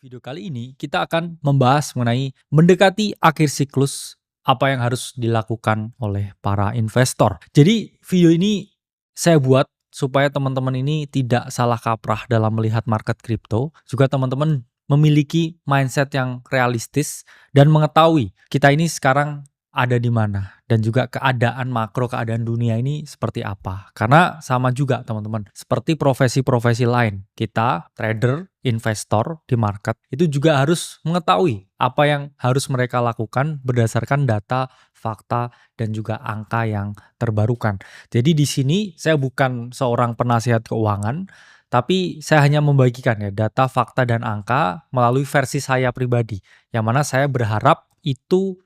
Video kali ini kita akan membahas mengenai mendekati akhir siklus, apa yang harus dilakukan oleh para investor. Jadi video ini saya buat supaya teman-teman ini tidak salah kaprah dalam melihat market kripto, juga teman-teman memiliki mindset yang realistis dan mengetahui kita ini sekarang ada di mana dan juga keadaan makro, keadaan dunia ini seperti apa. Karena sama juga teman-teman, seperti profesi-profesi lain, kita trader, investor di market itu juga harus mengetahui apa yang harus mereka lakukan berdasarkan data, fakta, dan juga angka yang terbarukan. Jadi di sini saya bukan seorang penasihat keuangan, tapi saya hanya membagikan ya data, fakta, dan angka melalui versi saya pribadi, yang mana saya berharap itu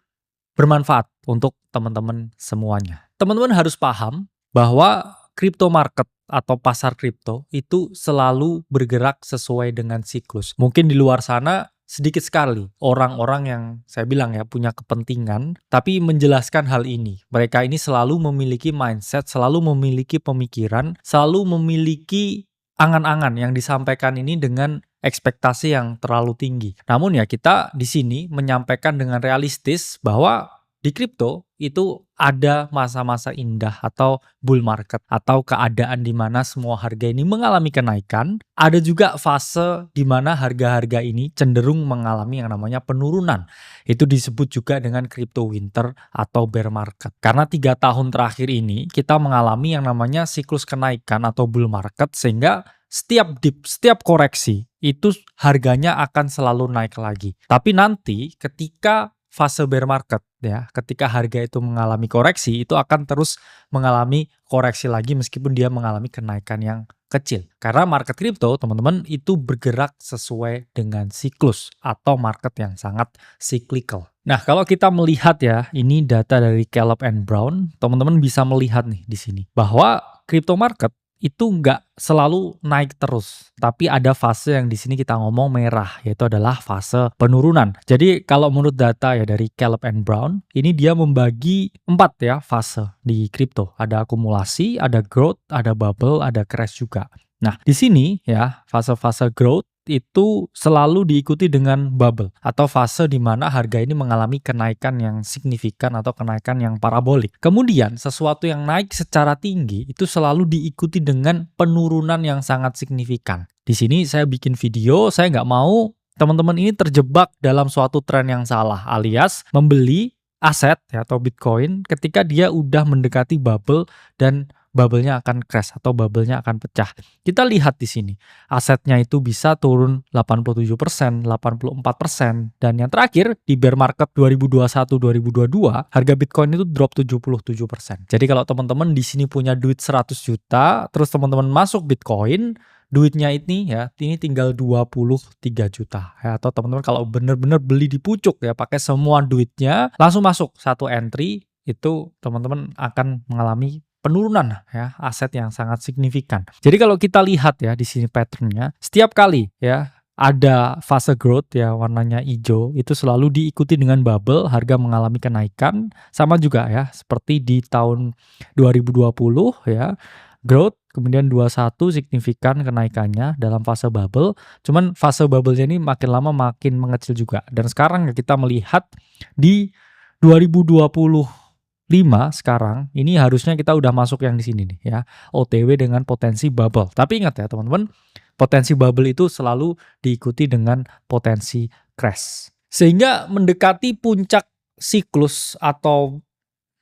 bermanfaat untuk teman-teman semuanya. Teman-teman harus paham bahwa crypto market atau pasar kripto itu selalu bergerak sesuai dengan siklus. Mungkin di luar sana sedikit sekali orang-orang yang saya bilang ya punya kepentingan tapi menjelaskan hal ini. Mereka ini selalu memiliki mindset, selalu memiliki pemikiran, selalu memiliki angan-angan yang disampaikan ini dengan ekspektasi yang terlalu tinggi. Namun ya kita di sini menyampaikan dengan realistis bahwa di kripto itu ada masa-masa indah atau bull market atau keadaan di mana semua harga ini mengalami kenaikan. Ada juga fase di mana harga-harga ini cenderung mengalami yang namanya penurunan. Itu disebut juga dengan crypto winter atau bear market. Karena 3 tahun terakhir ini kita mengalami yang namanya siklus kenaikan atau bull market, sehingga setiap dip, setiap koreksi itu harganya akan selalu naik lagi. Tapi nanti ketika fase bear market ya, ketika harga itu mengalami koreksi, itu akan terus mengalami koreksi lagi meskipun dia mengalami kenaikan yang kecil. Karena market kripto, teman-teman, itu bergerak sesuai dengan siklus atau market yang sangat cyclical. Nah, kalau kita melihat ya, ini data dari Caleb and Brown, teman-teman bisa melihat nih di sini bahwa crypto market itu nggak selalu naik terus, tapi ada fase yang di sini kita ngomong merah, yaitu adalah fase penurunan. Jadi kalau menurut data ya dari Caleb and Brown, ini dia membagi 4 ya fase di kripto. Ada akumulasi, ada growth, ada bubble, ada crash juga. Nah, di sini ya fase-fase growth itu selalu diikuti dengan bubble atau fase di mana harga ini mengalami kenaikan yang signifikan atau kenaikan yang parabolik. Kemudian sesuatu yang naik secara tinggi itu selalu diikuti dengan penurunan yang sangat signifikan. Di sini saya bikin video, saya nggak mau teman-teman ini terjebak dalam suatu tren yang salah, alias membeli aset ya, atau Bitcoin ketika dia udah mendekati bubble dan bubble-nya akan crash atau bubble-nya akan pecah. Kita lihat di sini, asetnya itu bisa turun 87%, 84%, dan yang terakhir di bear market 2021-2022, harga Bitcoin itu drop 77%. Jadi kalau teman-teman di sini punya duit 100 juta, terus teman-teman masuk Bitcoin, duitnya ini ya, ini tinggal 23 juta ya, atau teman-teman kalau benar-benar beli di pucuk ya, pakai semua duitnya, langsung masuk satu entry, itu teman-teman akan mengalami penurunan ya, aset yang sangat signifikan. Jadi kalau kita lihat ya di sini patternnya, setiap kali ya ada fase growth ya warnanya hijau, itu selalu diikuti dengan bubble, harga mengalami kenaikan. Sama juga ya seperti di tahun 2020 ya, growth, kemudian 21 signifikan kenaikannya dalam fase bubble. Cuman fase bubble-nya ini makin lama makin mengecil juga. Dan sekarang kita melihat di 2025 sekarang ini harusnya kita udah masuk yang di sini nih ya, OTW dengan potensi bubble. Tapi ingat ya teman-teman, potensi bubble itu selalu diikuti dengan potensi crash. Sehingga mendekati puncak siklus atau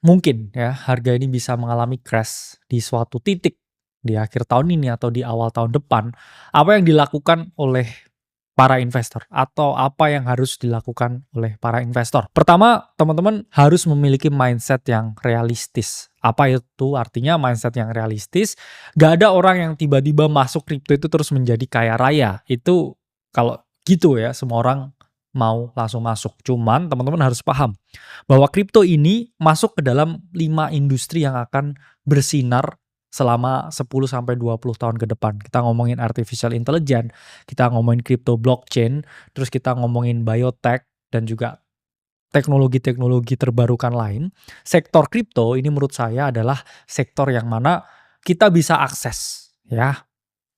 mungkin ya harga ini bisa mengalami crash di suatu titik di akhir tahun ini atau di awal tahun depan. Apa yang dilakukan oleh para investor atau apa yang harus dilakukan oleh para investor? Pertama, teman-teman harus memiliki mindset yang realistis. Apa itu artinya mindset yang realistis? Gak ada orang yang tiba-tiba masuk kripto itu terus menjadi kaya raya. Itu kalau gitu ya, semua orang mau langsung masuk. Cuman teman-teman harus paham bahwa kripto ini masuk ke dalam 5 industri yang akan bersinar selama 10-20 tahun ke depan. Kita ngomongin artificial intelligence, kita ngomongin crypto blockchain, terus kita ngomongin biotech, dan juga teknologi-teknologi terbarukan lain. Sektor kripto ini menurut saya adalah sektor yang mana kita bisa akses ya.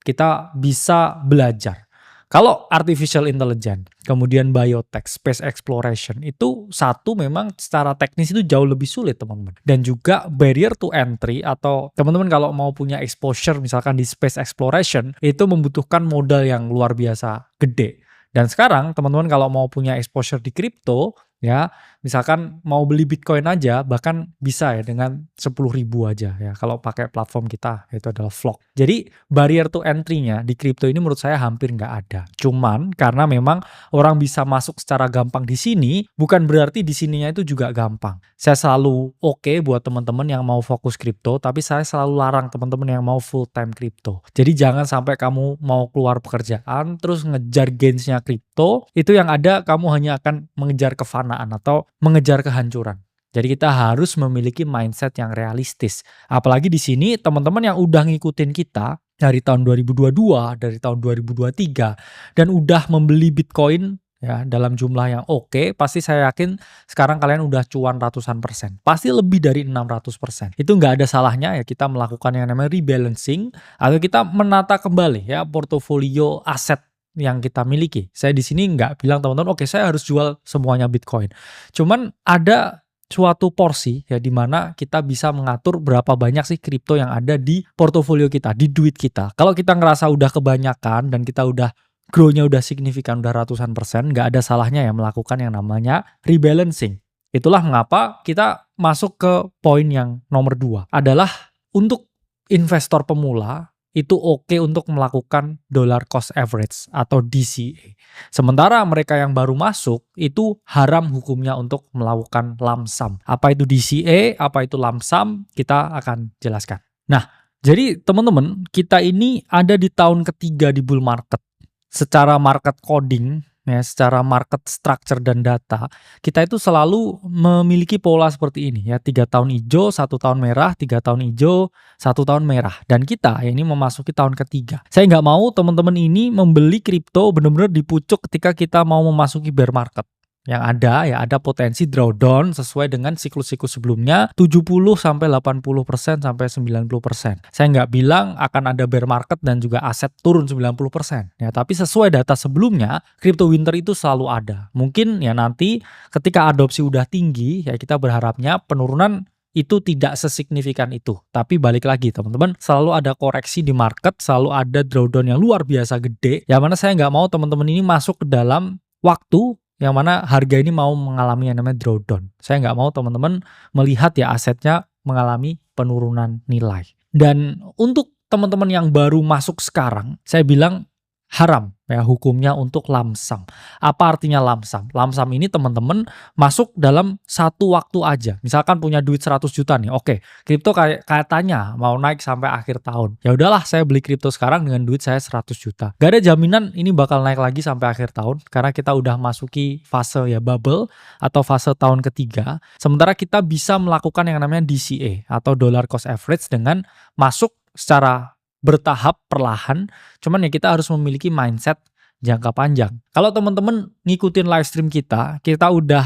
Kita bisa belajar. Kalau artificial intelligence, kemudian biotech, space exploration, itu satu memang secara teknis itu jauh lebih sulit teman-teman. Dan juga barrier to entry atau teman-teman kalau mau punya exposure misalkan di space exploration, itu membutuhkan modal yang luar biasa gede. Dan sekarang teman-teman kalau mau punya exposure di crypto, ya misalkan mau beli Bitcoin aja bahkan bisa ya dengan 10.000 aja ya kalau pakai platform kita itu adalah Flock. Jadi barrier to entry-nya di crypto ini menurut saya hampir nggak ada. Cuman karena memang orang bisa masuk secara gampang di sini bukan berarti di sininya itu juga gampang. Saya selalu oke buat teman-teman yang mau fokus crypto, tapi saya selalu larang teman-teman yang mau full time crypto. Jadi jangan sampai kamu mau keluar pekerjaan terus ngejar gains-nya crypto, itu yang ada kamu hanya akan mengejar kefanaan atau mengejar kehancuran. Jadi kita harus memiliki mindset yang realistis. Apalagi di sini teman-teman yang udah ngikutin kita dari tahun 2022, dari tahun 2023 dan udah membeli Bitcoin ya dalam jumlah yang oke, pasti saya yakin sekarang kalian udah cuan ratusan persen. Pasti lebih dari 600%. Itu nggak ada salahnya ya kita melakukan yang namanya rebalancing atau kita menata kembali ya portofolio aset yang kita miliki. Saya di sini nggak bilang teman-teman, oke saya harus jual semuanya Bitcoin. Cuman ada suatu porsi ya di mana kita bisa mengatur berapa banyak sih kripto yang ada di portofolio kita, di duit kita. Kalau kita ngerasa udah kebanyakan dan kita udah grow-nya udah signifikan, udah ratusan persen, nggak ada salahnya ya melakukan yang namanya rebalancing. Itulah mengapa kita masuk ke poin yang nomor 2 adalah untuk investor pemula itu oke untuk melakukan dollar cost average atau DCA. Sementara mereka yang baru masuk itu haram hukumnya untuk melakukan lump sum. Apa itu DCA, apa itu lump sum, kita akan jelaskan. Nah, jadi teman-teman, kita ini ada di tahun ketiga di bull market. Secara market coding, ya, secara market structure dan data, kita itu selalu memiliki pola seperti ini ya, 3 tahun hijau, 1 tahun merah, 3 tahun hijau, 1 tahun merah. Dan kita ini memasuki tahun ketiga. Saya nggak mau teman-teman ini membeli kripto benar-benar di pucuk ketika kita mau memasuki bear market. Yang ada ya ada potensi drawdown sesuai dengan siklus-siklus sebelumnya 70-80% sampai 90%. Saya nggak bilang akan ada bear market dan juga aset turun 90% ya, tapi sesuai data sebelumnya crypto winter itu selalu ada. Mungkin ya nanti ketika adopsi udah tinggi ya kita berharapnya penurunan itu tidak sesignifikan itu. Tapi balik lagi teman-teman, selalu ada koreksi di market, selalu ada drawdown yang luar biasa gede. Yang mana saya nggak mau teman-teman ini masuk ke dalam waktu yang mana harga ini mau mengalami yang namanya drawdown. Saya nggak mau teman-teman melihat ya asetnya mengalami penurunan nilai. Dan untuk teman-teman yang baru masuk sekarang, saya bilang haram ya hukumnya untuk lump sum. Apa artinya lump sum? Lump sum ini teman-teman masuk dalam satu waktu aja. Misalkan punya duit 100 juta nih. Oke, kripto katanya mau naik sampai akhir tahun. Ya udahlah saya beli kripto sekarang dengan duit saya 100 juta. Gak ada jaminan ini bakal naik lagi sampai akhir tahun karena kita udah masuki fase ya bubble atau fase tahun ketiga. Sementara kita bisa melakukan yang namanya DCA atau dollar cost average dengan masuk secara bertahap perlahan, cuman ya kita harus memiliki mindset jangka panjang. Kalau teman-teman ngikutin live stream kita udah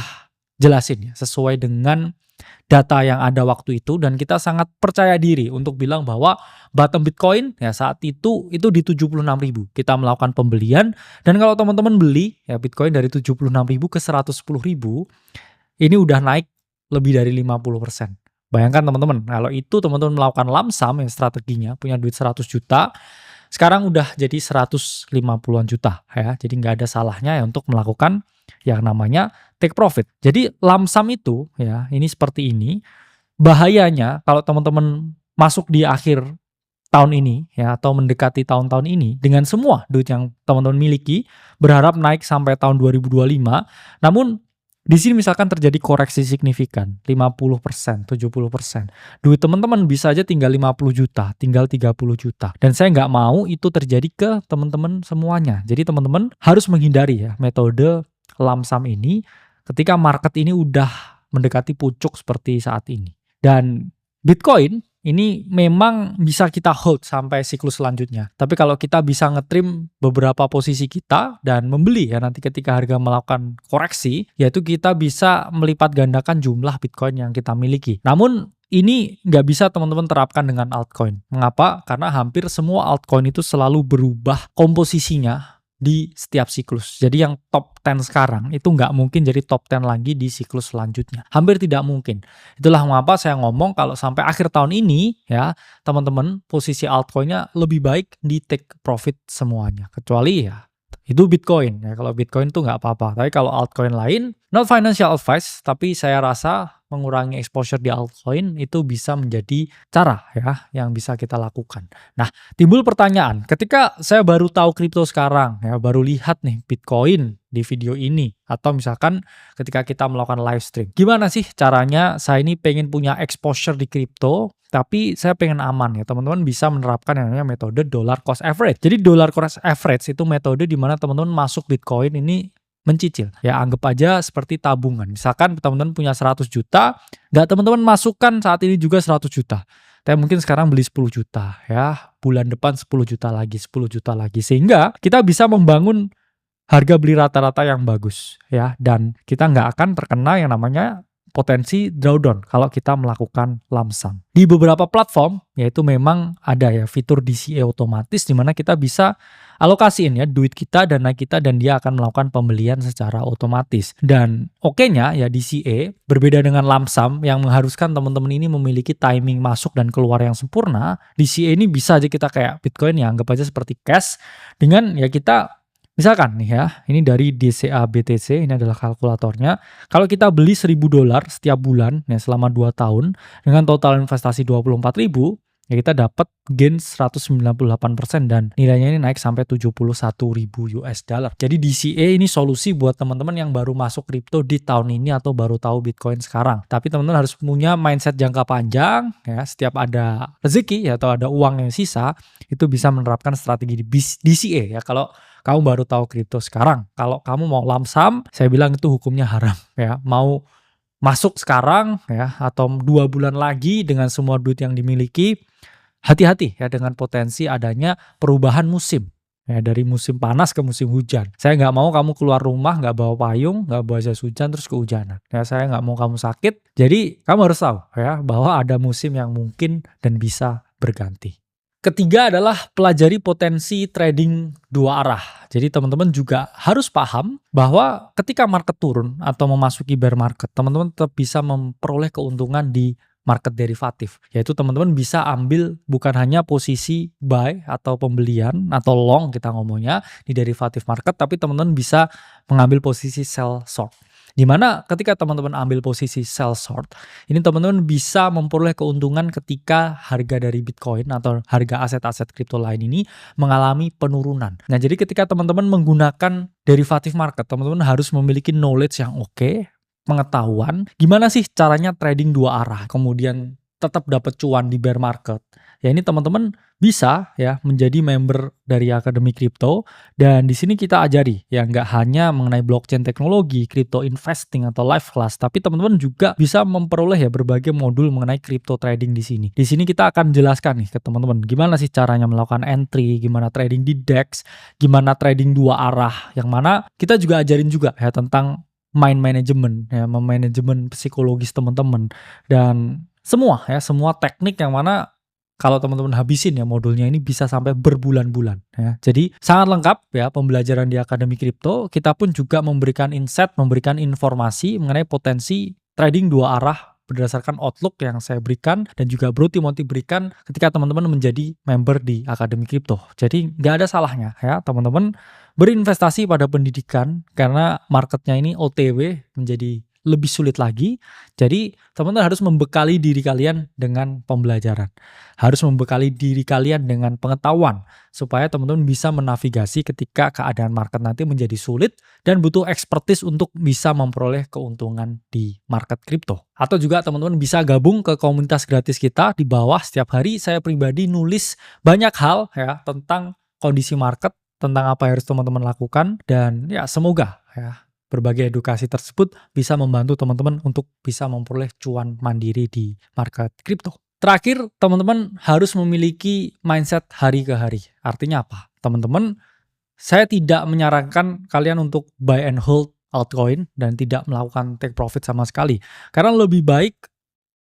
jelasin ya sesuai dengan data yang ada waktu itu dan kita sangat percaya diri untuk bilang bahwa bottom Bitcoin ya saat itu di 76.000. Kita melakukan pembelian dan kalau teman-teman beli ya Bitcoin dari 76.000 ke 110.000 ini udah naik lebih dari 50%. Bayangkan teman-teman, kalau itu teman-teman melakukan lump sum yang strateginya punya duit 100 juta, sekarang udah jadi 150-an juta ya. Jadi nggak ada salahnya ya untuk melakukan yang namanya take profit. Jadi lump sum itu ya, ini seperti ini. Bahayanya kalau teman-teman masuk di akhir tahun ini ya atau mendekati tahun-tahun ini dengan semua duit yang teman-teman miliki, berharap naik sampai tahun 2025, namun di sini misalkan terjadi koreksi signifikan, 50%, 70%. Duit teman-teman bisa aja tinggal 50 juta, tinggal 30 juta. Dan saya nggak mau itu terjadi ke teman-teman semuanya. Jadi teman-teman harus menghindari ya metode lump sum ini ketika market ini udah mendekati pucuk seperti saat ini. Dan Bitcoin ini memang bisa kita hold sampai siklus selanjutnya. Tapi kalau kita bisa ngetrim beberapa posisi kita dan membeli ya nanti ketika harga melakukan koreksi, yaitu kita bisa melipat gandakan jumlah Bitcoin yang kita miliki. Namun ini nggak bisa teman-teman terapkan dengan altcoin. Mengapa? Karena hampir semua altcoin itu selalu berubah komposisinya di setiap siklus. Jadi yang top 10 sekarang itu nggak mungkin jadi top 10 lagi di siklus selanjutnya. Hampir tidak mungkin. Itulah mengapa saya ngomong kalau sampai akhir tahun ini ya, teman-teman posisi altcoin-nya lebih baik di take profit semuanya. Kecuali ya itu Bitcoin ya. Kalau Bitcoin tuh nggak apa-apa. Tapi kalau altcoin lain, not financial advice, tapi saya rasa mengurangi exposure di altcoin itu bisa menjadi cara ya yang bisa kita lakukan. Nah, timbul pertanyaan, ketika saya baru tahu kripto sekarang ya, baru lihat nih Bitcoin di video ini atau misalkan ketika kita melakukan live stream. Gimana sih caranya saya ini pengen punya exposure di kripto tapi saya pengen aman ya, teman-teman bisa menerapkan yang namanya metode dollar cost average. Jadi dollar cost average itu metode di mana teman-teman masuk Bitcoin ini mencicil. Ya anggap aja seperti tabungan. Misalkan teman-teman punya 100 juta, nggak teman-teman masukkan saat ini juga 100 juta. Tapi mungkin sekarang beli 10 juta ya, bulan depan 10 juta lagi, 10 juta lagi. Sehingga kita bisa membangun harga beli rata-rata yang bagus ya, dan kita nggak akan terkena yang namanya potensi drawdown kalau kita melakukan lump sum. Di beberapa platform yaitu memang ada ya fitur DCA otomatis di mana kita bisa alokasiin ya duit kita, dana kita, dan dia akan melakukan pembelian secara otomatis. Dan oke-nya ya DCA berbeda dengan lump sum yang mengharuskan teman-teman ini memiliki timing masuk dan keluar yang sempurna. DCA ini bisa aja kita kayak Bitcoin ya, anggap aja seperti cash dengan ya kita misalkan nih ya, ini dari DCA BTC, ini adalah kalkulatornya. Kalau kita beli $1.000 setiap bulan ya selama 2 tahun dengan total investasi 24.000, ya kita dapat gain 198% dan nilainya ini naik sampai 71.000 US dollar. Jadi DCA ini solusi buat teman-teman yang baru masuk kripto di tahun ini atau baru tahu Bitcoin sekarang. Tapi teman-teman harus punya mindset jangka panjang ya, setiap ada rezeki ya, atau ada uang yang sisa, itu bisa menerapkan strategi di DCA ya. Kalau kamu baru tahu kripto sekarang, kalau kamu mau lump sum, saya bilang itu hukumnya haram ya. Mau masuk sekarang ya atau 2 bulan lagi dengan semua duit yang dimiliki, hati-hati ya dengan potensi adanya perubahan musim ya, dari musim panas ke musim hujan. Saya nggak mau kamu keluar rumah nggak bawa payung, nggak bawa jas hujan terus kehujanan ya. Saya nggak mau kamu sakit. Jadi kamu harus tahu ya bahwa ada musim yang mungkin dan bisa berganti. Ketiga adalah pelajari potensi trading dua arah. Jadi teman-teman juga harus paham bahwa ketika market turun atau memasuki bear market, teman-teman tetap bisa memperoleh keuntungan di market derivatif. Yaitu teman-teman bisa ambil bukan hanya posisi buy atau pembelian atau long kita ngomongnya di derivatif market, tapi teman-teman bisa mengambil posisi sell short. Dimana ketika teman-teman ambil posisi sell short, ini teman-teman bisa memperoleh keuntungan ketika harga dari Bitcoin atau harga aset-aset kripto lain ini mengalami penurunan. Nah, jadi ketika teman-teman menggunakan derivatif market, teman-teman harus memiliki knowledge yang oke, pengetahuan gimana sih caranya trading dua arah, kemudian tetap dapat cuan di bear market. Ya ini teman-teman bisa ya menjadi member dari Akademi Kripto, dan di sini kita ajari ya nggak hanya mengenai blockchain teknologi, crypto investing atau live class, tapi teman-teman juga bisa memperoleh ya berbagai modul mengenai crypto trading di sini. Di sini kita akan jelaskan nih ke teman-teman gimana sih caranya melakukan entry, gimana trading di DEX, gimana trading dua arah, yang mana kita juga ajarin juga ya tentang mind management ya, memanajemen psikologis teman-teman, dan semua teknik yang mana kalau teman-teman habisin ya modulnya ini bisa sampai berbulan-bulan ya. Jadi sangat lengkap ya pembelajaran di Akademi Kripto. Kita pun juga memberikan insight, memberikan informasi mengenai potensi trading dua arah berdasarkan outlook yang saya berikan dan juga Bro Timothy berikan ketika teman-teman menjadi member di Akademi Kripto. Jadi nggak ada salahnya ya teman-teman berinvestasi pada pendidikan, karena marketnya ini OTW menjadi lebih sulit lagi. Jadi teman-teman harus membekali diri kalian dengan pembelajaran, harus membekali diri kalian dengan pengetahuan supaya teman-teman bisa menavigasi ketika keadaan market nanti menjadi sulit dan butuh expertise untuk bisa memperoleh keuntungan di market kripto. Atau juga teman-teman bisa gabung ke komunitas gratis kita. Di bawah setiap hari saya pribadi nulis banyak hal ya tentang kondisi market, tentang apa yang harus teman-teman lakukan, dan ya semoga ya berbagai edukasi tersebut bisa membantu teman-teman untuk bisa memperoleh cuan mandiri di market kripto. Terakhir, teman-teman harus memiliki mindset hari ke hari. Artinya apa? Teman-teman, saya tidak menyarankan kalian untuk buy and hold altcoin dan tidak melakukan take profit sama sekali. Karena lebih baik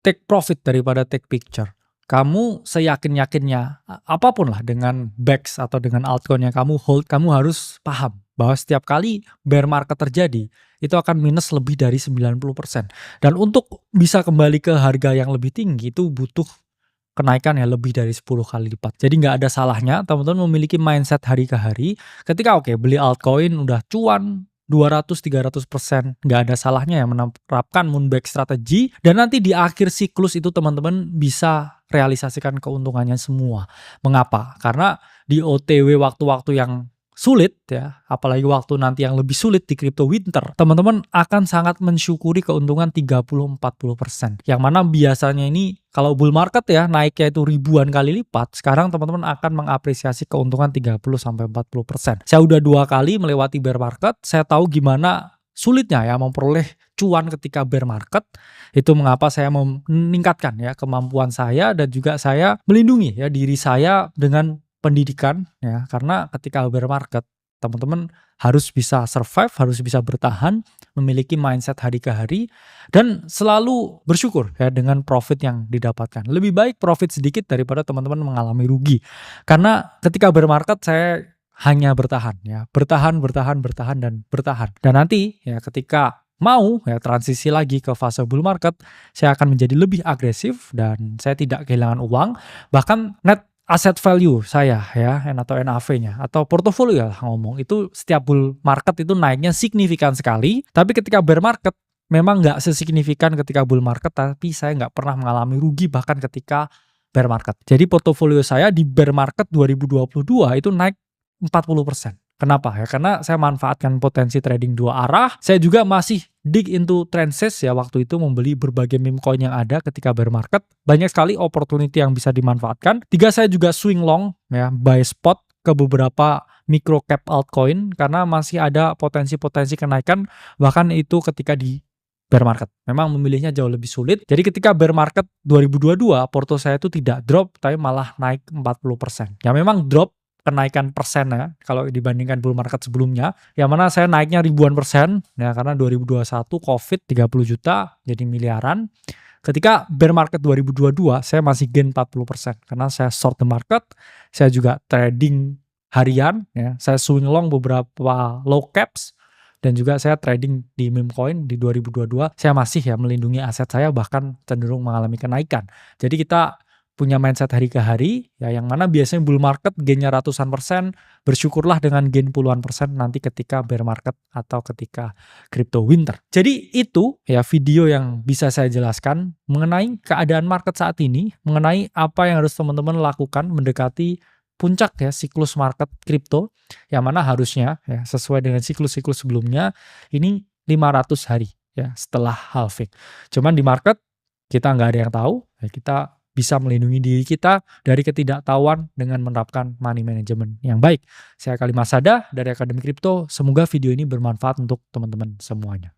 take profit daripada take picture. kamu seyakin-yakinnya, apapun lah dengan BAX atau dengan altcoin yang kamu hold, kamu harus paham bahwa setiap kali bear market terjadi, itu akan minus lebih dari 90%. Dan untuk bisa kembali ke harga yang lebih tinggi, itu butuh kenaikan ya lebih dari 10 kali lipat. Jadi nggak ada salahnya teman-teman memiliki mindset hari ke hari, ketika beli altcoin udah cuan 200-300%, nggak ada salahnya ya menerapkan moonback strategi, dan nanti di akhir siklus itu teman-teman bisa realisasikan keuntungannya semua. Mengapa? Karena di OTW waktu-waktu yang sulit ya, apalagi waktu nanti yang lebih sulit di crypto winter, teman-teman akan sangat mensyukuri keuntungan 30-40%. Yang mana biasanya ini kalau bull market ya naiknya itu ribuan kali lipat, sekarang teman-teman akan mengapresiasi keuntungan 30-40%. Saya udah 2 kali melewati bear market, saya tahu gimana sulitnya ya memperoleh cuan ketika bear market. Itu mengapa saya meningkatkan ya kemampuan saya, dan juga saya melindungi ya diri saya dengan pendidikan ya, karena ketika bear market teman-teman harus bisa survive, harus bisa bertahan, memiliki mindset hari ke hari, dan selalu bersyukur ya dengan profit yang didapatkan. Lebih baik profit sedikit daripada teman-teman mengalami rugi. Karena ketika bear market saya hanya bertahan ya, bertahan dan bertahan. Dan nanti ya ketika mau ya transisi lagi ke fase bull market, saya akan menjadi lebih agresif dan saya tidak kehilangan uang, bahkan net asset value saya ya, atau NAV-nya atau portofolio lah ngomong, itu setiap bull market itu naiknya signifikan sekali, tapi ketika bear market memang nggak sesignifikan ketika bull market, tapi saya nggak pernah mengalami rugi bahkan ketika bear market. Jadi portofolio saya di bear market 2022 itu naik 40%. Kenapa ya? Karena saya manfaatkan potensi trading dua arah. Saya juga masih dig into trendses ya, waktu itu membeli berbagai meme coin yang ada ketika bear market. Banyak sekali opportunity yang bisa dimanfaatkan. 3, saya juga swing long ya, buy spot ke beberapa micro cap altcoin karena masih ada potensi-potensi kenaikan bahkan itu ketika di bear market. Memang memilihnya jauh lebih sulit. Jadi ketika bear market 2022, porto saya itu tidak drop tapi malah naik 40%. Ya memang drop kenaikan persen ya kalau dibandingkan bull market sebelumnya, yang mana saya naiknya ribuan persen ya karena 2021 Covid 30 juta jadi miliaran. Ketika bear market 2022 saya masih gain 40% karena saya short the market, saya juga trading harian ya, saya swing long beberapa low caps, dan juga saya trading di meme coin di 2022. Saya masih ya melindungi aset saya, bahkan cenderung mengalami kenaikan. Jadi kita punya mindset hari ke hari ya, yang mana biasanya bull market gainnya ratusan persen, bersyukurlah dengan gain puluhan persen nanti ketika bear market atau ketika crypto winter. Jadi itu ya video yang bisa saya jelaskan mengenai keadaan market saat ini, mengenai apa yang harus teman-teman lakukan mendekati puncak ya siklus market kripto, yang mana harusnya ya sesuai dengan siklus-siklus sebelumnya ini 500 hari ya setelah halving. Cuman di market kita nggak ada yang tahu ya, kita bisa melindungi diri kita dari ketidaktahuan dengan menerapkan money management yang baik. Saya Khalid Masada dari Akademi Kripto. Semoga video ini bermanfaat untuk teman-teman semuanya.